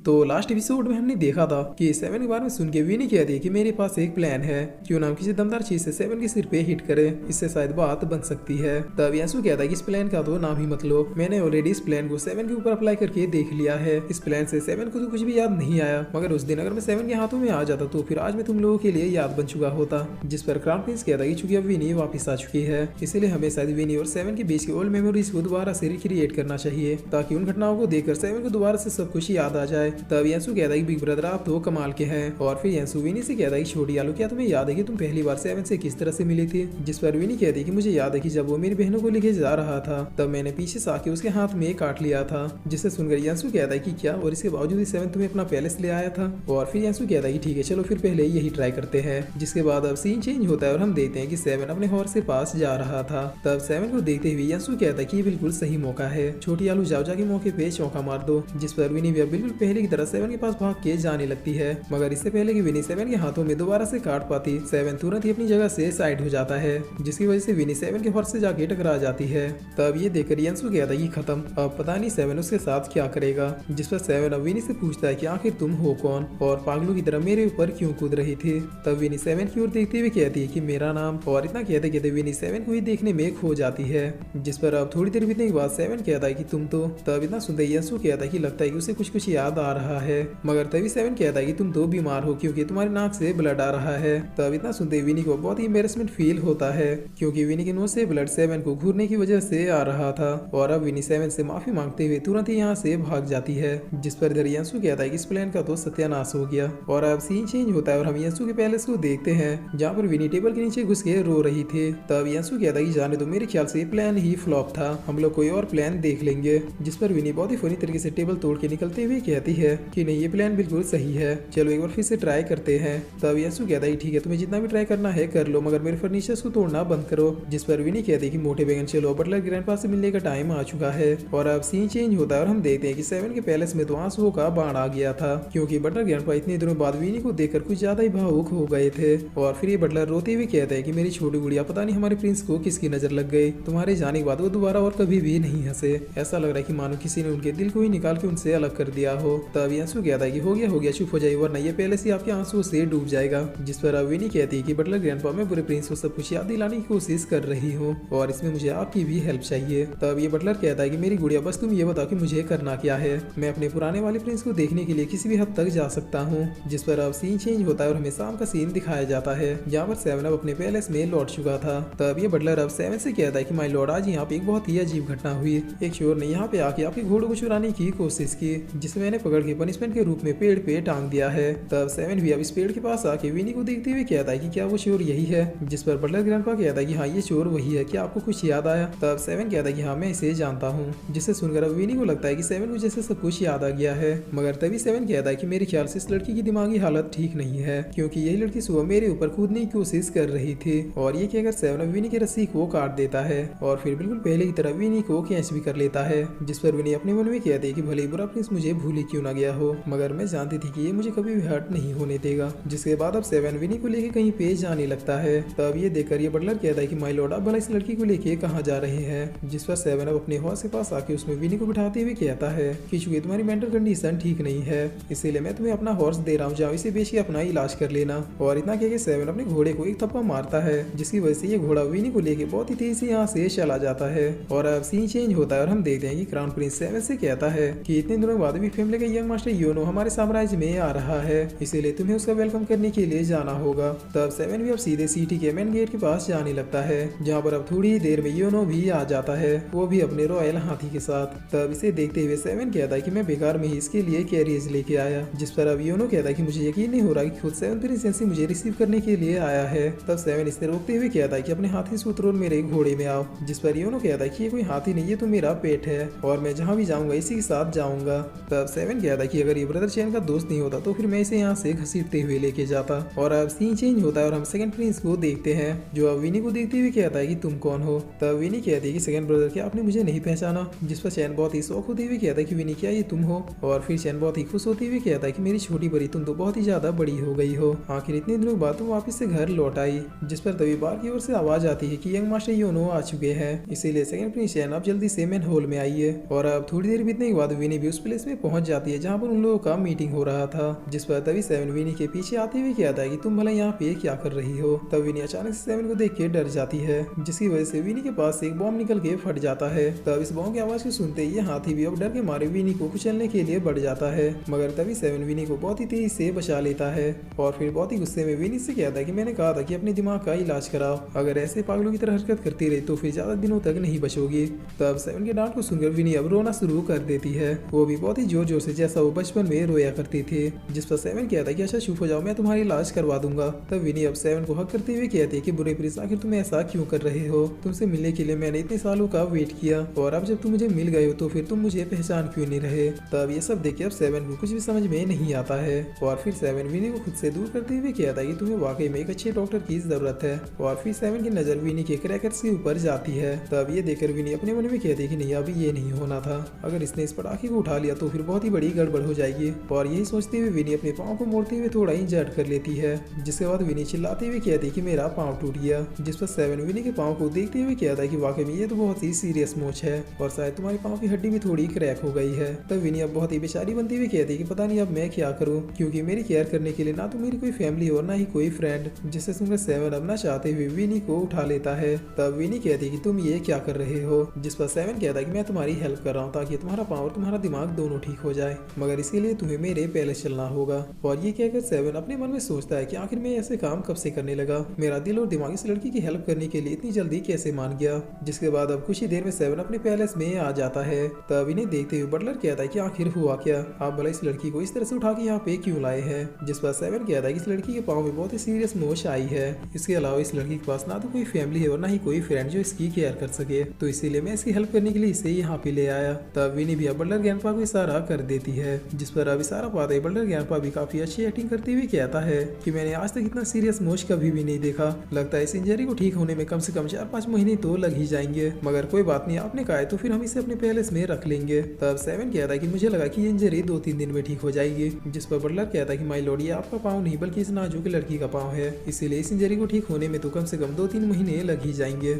तो last episode में हमने देखा था कि सेवन के बारे में सुन के विनी कहती है कि मेरे पास एक प्लान है, क्यों ना हम किसी दमदार चीज से सेवन के सिर पे हिट करें, इससे शायद बात बन सकती है। तब यांसु कहता है कि इस प्लान का तो नाम ही मत लो, मैंने ऑलरेडी इस प्लान को सेवन के ऊपर अप्लाई करके देख लिया है। इस प्लान से सेवन को तो कुछ भी याद नहीं आया, मगर उस दिन अगर मैं सेवन के हाथों में आ जाता तो फिर आज मैं तुम लोगों के लिए याद बन चुका होता। जिस पर क्राउन प्रिंस कहता है कि चूंकि अब विनी वापस आ चुकी है, इसीलिए हमें शायद विनी और सेवन के बीच की ओल्ड मेमोरीज को दोबारा से रिक्रिएट करना चाहिए, ताकि उन घटनाओं को देखकर सेवन को दोबारा से सब कुछ याद आ जाए। तब यांसु कहता है कि बिग ब्रदर आप तो कमाल के हैं। और फिर यांसु विनी से कहता है कि छोटी आलू, क्या तुम्हें याद है कि तुम पहली बार सेवन से किस तरह से मिली थी? जिस पर विनी कहती है कि मुझे याद है कि जब वो मेरी बहनों को लेके जा रहा था तब मैंने पीछे से आके उसके हाथ में काट लिया था। जिसे सुनकर यांसु कहता है कि क्या, और इसके बावजूद भी सेवन तुम्हें अपना पैलेस ले आया था? और फिर यांसु कहता है कि ठीक है चलो फिर पहले यही ट्राई करते हैं। जिसके बाद अब सीन चेंज होता है और हम देखते हैं कि सेवन अपने हॉर्स के पास जा रहा था। तब सेवन को देखते हुए यांसु कहता है कि ये बिल्कुल सही मौका है, छोटी आलू जाओ जाके मौके पे चौका मार दो। जिस पर विनी भी बिल्कुल पहले की तरह सेवन के पास भाग के जाने लगती है, मगर इससे पहले कि विनी सेवन के हाथों में दोबारा से काट पाती, सेवन तुरंत ही अपनी जगह से साइड हो जाता है, जिसकी वजह से विनी सेवन के हॉर्स से जाके टकरा जाती है। तब ये देखकर यांसु कहता है कि खत्म, अब पता नहीं सेवन उसके साथ क्या करेगा। जिस पर सेवन अब विनी से पूछता है कि आखिर तुम हो कौन और पागलों की तरह मेरे ऊपर क्यों कूद रही थी? तब विनी सेवन की ओर देखते हुए कहती है कि मेरा नाम, और इतना कहते कहते विनी सेवन को ही देखने में खो जाती है। जिस पर अब थोड़ी देर बीतने के बाद सेवन कहता है कि तुम तो, तब इतना सुनते यांसु कहता है कि लगता है कि उसे कुछ कुछ याद आ रहा है, मगर तभी सेवन कहता है कि तुम तो बीमार हो क्योंकि तुम्हारी नाक से ब्लड आ रहा है। तब इतना सुनते विनी को बहुत ही एम्बैरेसमेंट फील होता है, क्योंकि विनी के नोज से ब्लड सेवन को घूरने की वजह से आ रहा था। और अब विनी सेवन से माफी मांगते हुए तुरंत ही यहाँ से भाग जाती है। जिस पर इधर यांसु कहता है कि इस प्लान का तो सत्यानाश हो गया। और अब सीन चेंज होता है और हम यांसु के पैलेस को देखते हैं, जहाँ पर विनी टेबल के नीचे घुस के रो रही थी। तब यांसु कहता है कि जाने दो, मेरे ख्याल से ये प्लान ही फ्लॉप था, हम लोग कोई और प्लान देख लेंगे। जिस पर विनी बहुत ही फनी तरीके से टेबल तोड़ के निकलते हुए कहती है कि नहीं, ये प्लान बिल्कुल सही है, चलो एक बार फिर से ट्राई करते हैं। तब यांसु कहता है ठीक है, तुम्हें जितना भी ट्राई करना है कर लो, मगर मेरे फर्नीचर्स को तोड़ना बंद करो। जिस पर विनी कहती है कि मोटे बेगन चलो, बटलर ग्रैंडपा से मिलने का टाइम आ चुका है। और अब सीन चेंज होता है और हम देखते हैं कि सेवन के पैलेस में तो आंसुओं का बाढ़ आ गया था, क्योंकि बटलर ग्रैंडपा इतने दिनों बाद विनी को देखकर कुछ ज्यादा ही भावुक हो गए थे। और फिर ये बटलर रोते हुए कहते हैं कि मेरी छोटी गुड़िया, पता नहीं हमारे प्रिंस को किसकी नजर लग गई, तुम्हारे जाने के बाद वो दोबारा और कभी भी नहीं हंसे, ऐसा लग रहा है कि मानो किसी ने उनके दिल को ही निकाल के उनसे अलग कर दिया हो। तब यांसु कहता है कि हो गया चुप हो जाइए, वरना ये पैलेस ही आपके आंसुओं से डूब जाएगा। जिस पर अब विनी कहती है कि बटलर ग्रैंडपा, मैं बुरे प्रिंस को सब कुछ याद दिलाने की कोशिश कर रही हूँ और इसमें मुझे आपकी भी हेल्प चाहिए। तब ये बटलर कहता है कि मेरी गुड़िया, बस तुम ये बताओ कि मुझे करना क्या है, मैं अपने पुराने वाले प्रिंस को देखने के लिए किसी भी हद तक जा सकता हूँ। जिस पर अब सीन चेंज होता है और हमें शाम का सीन दिखाया जाता है, जहाँ पर सेवन अब अपने पैलेस में लौट चुका था। तब ये बटलर अब सेवन से कहता है कि माय लॉर्ड, आज यहाँ पे एक बहुत ही अजीब घटना हुई। एक चोर ने यहाँ पे आके आपके घोड़ों को चुराने की कोशिश की, जिसे मैंने पकड़ के पनिशमेंट के रूप में पेड़ पे टांग दिया है। तब सेवन भी अब इस पेड़ के पास आके विनी को देखते हुए कहता है कि क्या वो चोर यही है? जिस पर बटलर ग्रैंडपा कहता है कि हाँ, ये चोर वही है, क्या आपको कुछ याद आया? तब सेवन कहता है कि हाँ, मैं इसे जानता हूँ। जिसे सुनकर अब विनी को लगता है कि सेवन को जैसे सब कुछ याद आ गया है, मगर तभी सेवन कहता है कि मेरे ख्याल से इस लड़की की दिमागी हालत ठीक नहीं है, क्योंकि यही लड़की सुबह मेरे ऊपर कूदने की कोशिश कर रही थी। और ये कहकर सेवन अब विनी की रस्सी को काट देता है और फिर बिल्कुल पहले की तरह विनी को कैच भी कर लेता है। जिस पर विनी अपने मन में कहती है कि भले बुरा प्रिंस मुझे भूल ही क्यों ना गया हो, मगर मैं जानती थी कि ये मुझे कभी भी हर्ट नहीं होने देगा। जिसके बाद अब सेवन विनी को लेके कहीं पे जाने लगता है। तब ये देखकर ये बटलर कहता है कि माय लॉर्ड, आप भला इस लड़की को लेके कहाँ जा रहे हैं? जिस पर सेवन अब अपने हॉर्स के पास आके उसमें विनी को बिठाते हुए कहता है कि चूंकि तुम्हारी मेंटल कंडीशन ठीक नहीं है, इसीलिए मैं तुम्हें अपना हॉर्स दे रहा हूँ, जाओ इसे बेच के अपना इलाज कर लेना। और इतना कह के सेवन अपने घोड़े को एक थप्पा मारता है, जिसकी वजह से ये घोड़ा विनी को लेके बहुत ही तेजी से यहाँ से चला जाता है। और अब सीन चेंज होता है और हम देखते हैं कि क्राउन प्रिंस सेवन से कहता है कि इतने दिनों बाद भी फैमिली का यंग मास्टर योनो हमारे साम्राज्य में आ रहा है, इसीलिए तुम्हें उसका वेलकम करने के लिए जाना होगा। तब सेवन भी अब सीधे सिटी के मेन गेट के पास जाने लगता है, जहाँ पर अब थोड़ी ही देर में योनो भी आ जाता है, वो भी अपने रॉयल हाथी के साथ। तब इसे देखते हुए सेवन कहता है कि मैं बेकार में ही इसके लिए कैरियज लेके आया। जिस पर अब योनो कहता है कि मुझे यकीन नहीं हो रहा कि खुद सेवन प्रिंस मुझे रिसीव करने के लिए आया है। तब सेवन इसे रोकते हुए कहता है कि अपने हाथी से उतरो और मेरे घोड़े में आओ। जिस पर योनो कहता है कि ये कोई हाथी नहीं, ये तो मेरा पेट है और मैं जहाँ भी जाऊंगा इसी के साथ जाऊंगा। तब सेवन कहता है कि अगर ये ब्रदर चैन का दोस्त नहीं होता तो फिर मैं इसे यहाँ से घसीटते हुए लेके जाता। और अब सीन चेंज होता है और हम सेकंड प्रिंस को देखते हैं, जो अब विनी को देखते हुए कहता है कि तुम कौन हो? तब विनी कहती है कि सेकंड ब्रदर, क्या आपने मुझे नहीं पहचाना? जिस पर चैन बहुत ही शौक होते हुए कहता है कि विनी, क्या ये तुम हो? और फिर चैन बहुत ही खुश होते हुए कहता है कि मेरी छोटी बड़ी, तुम तो बहुत ही ज्यादा बड़ी हो गई हो, आखिर इतने दिनों बाद तुम वापस से घर लौट आई। जिस पर तभी बाहर की ओर से आवाज आती है कि यंग मास्टर योनो आ चुके हैं, इसीलिए सेकंड प्रिंस चैन आप जल्दी से मेन हॉल में आइए। और अब थोड़ी देर बीतने के बाद विनी भी उस प्लेस में पहुंच जाती है जहाँ पर उन लोगों का मीटिंग हो रहा था, जिस पर तभी सेवन विनी के पीछे आते हुए कहता है कि तुम भला यहाँ पे क्या कर रही हो। तब विनी अचानक से सेवन को देख के डर जाती है, जिसकी वजह से विनी के पास एक बॉम्ब निकल के फट जाता है। तब इस बॉम्ब की आवाज को सुनते ही हाथी भी अब डर के मारे विनी को कुचलने के लिए बढ़ जाता है, मगर तभी सेवन विनी को बहुत ही तेजी से बचा लेता है और फिर बहुत ही गुस्से में विनी से कहता है कि मैंने कहा था कि अपने दिमाग का इलाज कराओ, अगर ऐसे पागलों की तरह हरकत करती रही तो फिर ज्यादा दिनों तक नहीं बचोगी। तब सेवन के डांट को सुनकर विनी अब रोना शुरू कर देती है, वो भी बहुत ही जोर जोर से, जैसा वो बचपन में रोया करती थी। जिस पर सेवन कहता है कि अच्छा चुप हो जाओ, मैं तुम्हारी इलाज करवा दूंगा। तब विनी अब सेवन को हक करते हुए कहती है कि बुरे प्रिंस आखिर तुम ऐसा क्यों कर रहे हो, तुमसे मिलने के लिए मैंने इतने सालों का वेट किया और अब जब तुम मुझे मिल गए हो तो फिर तुम मुझे पहचान क्यों नहीं रहे। तब ये सब देख के अब सेवन को कुछ भी समझ में नहीं आता है और फिर सेवन विनी को खुद से दूर करते हुए कहता है कि तुम्हें वाकई में एक अच्छे डॉक्टर की जरूरत है। और फिर सेवन की नजर विनी के क्रैकर्स के ऊपर जाती है। तब ये देखकर विनी अपने मन में कहती है कि नहीं, अभी ये नहीं होना था, अगर इसने इस पटाखे को उठा लिया तो फिर बहुत ही बड़ी गड़बड़ हो जाएगी। और यही सोचते हुए विनी अपने पाँव को मोड़ते हुए थोड़ा ही जड़ कर लेती है, जिसके बाद विनी चिल्लाते हुए कहती है कि मेरा पाँव टूट गया। जिस पर सेवन विनी के पाँव को देखते हुए कहता है कि वाकई में ये तो बहुत ही सीरियस मोच है और शायद तुम्हारे पाँव की हड्डी भी थोड़ी क्रैक हो गई है। तब विनी अब बहुत ही बेचारी बनती हुई कहती है कि पता नहीं अब मैं क्या करूँ, क्योंकि मेरी केयर करने के लिए ना तो मेरी कोई फैमिली और ना ही कोई फ्रेंड। जिससे सुनकर सेवन अब ना चाहते हुए विनी को उठा लेता है। तब विनी कहती है कि तुम ये क्या कर रहे हो, जिस पर सेवन कहता है कि मैं तुम्हारी हेल्प कर रहा हूँ ताकि तुम्हारा पाँव और तुम्हारा दिमाग दोनों ठीक हो जाए, मगर इसके लिए तुम्हें मेरे पहले चलना होगा। और ये कहकर सेवन अपने मन में सोचता है कि आखिर मैं ऐसे काम कब से करने लगा, मेरा दिल और दिमाग इस लड़की की हेल्प करने के लिए इतनी जल्दी कैसे मान गया। जिसके बाद अब कुछ ही देर में सेवन अपने पैलेस में आ जाता है। तब इन्हें देखते हुए बटलर कहता है कि आखिर हुआ क्या, आप भला इस लड़की को इस तरह से उठा के यहाँ पे क्यों लाए हैं। जिस पर सेवन कहता है कि इस लड़की के पाँव में बहुत ही सीरियस मोच आई है, इसके अलावा इस लड़की के पास ना तो कोई फैमिली है और ना ही कोई फ्रेंड जो इसकी केयर कर सके, तो इसीलिए मैं इसकी हेल्प करने के लिए इसे यहाँ पे ले आया। तब विनी भी अब बटलर ग्रैंडपा को इशारा कर देती है, जिस पर अब इशारा पाते बटलर ग्रैंडपा भी काफी अच्छी एक्टिंग करते हुए कहता है कि मैंने आज तक इतना सीरियस मोच कभी भी नहीं देखा, लगता है इस इंजरी को ठीक होने में कम से कम 4-5 महीने तो लग ही जाएंगे, मगर कोई बात नहीं, आपने कहा है तो फिर हम इसे अपने पैलेस में रख लेंगे। तब सेवन कहता है कि मुझे लगा कि ये इंजरी 2-3 दिन में ठीक हो जाएगी। जिस पर बटलर कहता है कि माय लॉर्ड, ये आपका पाँव नहीं बल्कि इस नाजुक लड़की का पाँव है, इसीलिए इस इंजरी को ठीक होने में तो कम से कम 2-3 महीने लग ही जाएंगे।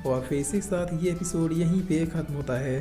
और फिर इसी के साथ ये एपिसोड यहीं पे खत्म होता है।